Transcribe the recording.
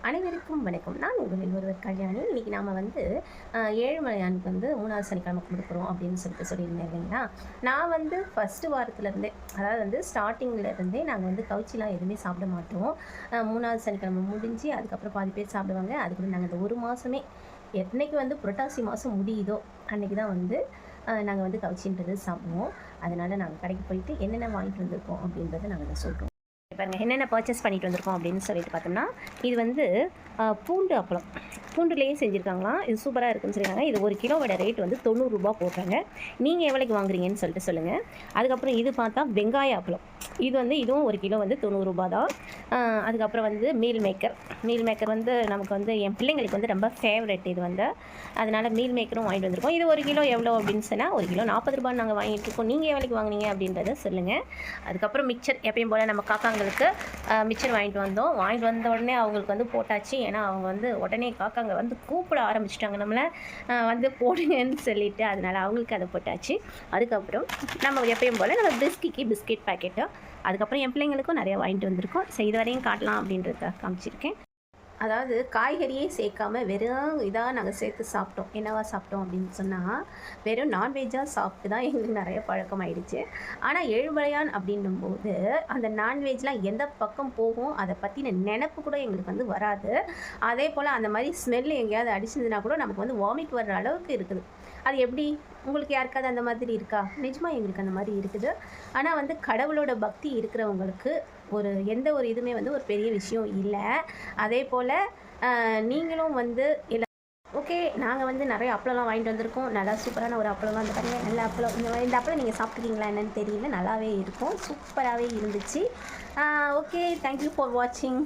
அனைவருக்கும் வணக்கம். நான் உங்களில் ஒருவர் கல்யாணி. இன்றைக்கி நாம் வந்து ஏழுமலையானுக்கு வந்து 3வது சனிக்கிழமை கொடுக்குறோம் அப்படின்னு சொல்லியிருந்தேன் இல்லைங்களா. நான் வந்து ஃபஸ்ட்டு வாரத்துலேருந்தே, அதாவது வந்து ஸ்டார்டிங்லேருந்தே நாங்கள் வந்து கவுச்சிலாம் எதுவுமே சாப்பிட மாட்டோம். 3வது சனிக்கிழமை முடிஞ்சு அதுக்கப்புறம் பாதி பேர் சாப்பிடுவாங்க. அதுக்கு நாங்கள் இந்த ஒரு மாதமே என்னைக்கு வந்து புரட்டாசி மாதம் முடியுதோ அன்றைக்கி தான் வந்து நாங்கள் வந்து கவுச்சின்றது சாப்பிடுவோம். அதனால் நாங்கள் கடைக்கு போயிட்டு என்னென்ன வாங்கிட்டு வந்திருக்கோம் அப்படின்றத நாங்கள் சொல்கிறோம். பாருங்கள் என்னென்ன பர்ச்சேஸ் பண்ணிட்டு வந்திருக்கோம் அப்படின்னு சொல்லிட்டு பார்த்தோம்னா, இது வந்து பூண்டு அப்பளம், பூண்டுலேயே செஞ்சுருக்காங்களாம். இது சூப்பராக இருக்குன்னு சொல்லியிருக்காங்க. இது 1 கிலோவோட ரேட் வந்து 90 ரூபா போடுறாங்க. நீங்கள் எவ்வளோக்கு வாங்குறீங்கன்னு சொல்லிட்டு சொல்லுங்கள். அதுக்கப்புறம் இது பார்த்தா வெங்காய அப்பளம், இது வந்து இதுவும் 1 கிலோ வந்து 90 ரூபா தான். அதுக்கப்புறம் வந்து மீல் மேக்கர் வந்து நமக்கு வந்து என் பிள்ளைங்களுக்கு வந்து ரொம்ப ஃபேவரெட் இது வந்து. அதனால் மீல் மேக்கரும் வாங்கிட்டு வந்திருக்கோம். இது 1 கிலோ எவ்வளோ அப்படின்னு சொன்னால் 1 கிலோ 40 ரூபான்னு நாங்கள் வாங்கிட்டு இருக்கோம். நீங்கள் எவ்வளோக்கு வாங்குனீங்க அப்படின்றத சொல்லுங்கள். அதுக்கப்புறம் மிக்சர், எப்பயும் போல் நம்ம காக்காங்களுக்கு மிக்சர் வாங்கிட்டு வந்த உடனே அவங்களுக்கு வந்து போட்டாச்சு. ஏன்னா அவங்க வந்து உடனே காக்காங்க வந்து கூப்பிட ஆரம்பிச்சிட்டாங்க நம்மளை வந்து போடுங்கன்னு சொல்லிட்டு. அதனால் அவங்களுக்கு அதை போட்டாச்சு. அதுக்கப்புறம் நம்ம எப்பயும் போல் நம்ம பிஸ்கெட் பாக்கெட்டு, அதுக்கப்புறம் என் பிள்ளைங்களுக்கும் நிறையா வாங்கிட்டு வந்திருக்கோம். ஸோ இது வரையும் காட்டலாம் அப்படின்றத காமிச்சிருக்கேன். அதாவது காய்கறியே சேர்க்காம வெறும் இதாக நாங்கள் சேர்த்து சாப்பிட்டோம். என்னவா சாப்பிட்டோம் அப்படின்னு சொன்னால், வெறும் நான்வெஜ்ஜாக சாப்பிட்டு தான் எங்களுக்கு நிறைய பழக்கமாயிடுச்சு. ஆனால் ஏழுமலையான் அப்படின்னும்போது அந்த நான்வெஜ்லாம் எந்த பக்கம் போகும் அதை பற்றின நினப்பு கூட எங்களுக்கு வந்து வராது. அதே போல் அந்த மாதிரி ஸ்மெல் எங்கேயாவது அடிச்சதுன்னா கூட நமக்கு வந்து வாமிட் வர்ற அளவுக்கு இருக்குது. அது எப்படி, உங்களுக்கு யாருக்காவது அந்த மாதிரி இருக்கா? நிஜமாக எங்களுக்கு அந்த மாதிரி இருக்குது. ஆனால் வந்து கடவுளோட பக்தி இருக்கிறவங்களுக்கு எந்த ஒரு இதுவுமே வந்து ஒரு பெரிய விஷயம் இல்லை. அதே போல் நீங்களும் வந்து ஓகே, நாங்கள் வந்து நிறைய அப்பளம்லாம் வாங்கிட்டு வந்திருக்கோம். நல்லா சூப்பரான ஒரு அப்பளம்லாம் வந்து பாருங்கள். நல்ல அப்பளம். இந்த அப்பளம் நீங்கள் சாப்பிட்ருக்கீங்களா என்னன்னு தெரியல, நல்லாவே இருக்கும், சூப்பராகவே இருந்துச்சு. ஓகே, தேங்க்யூ ஃபார் வாட்சிங்.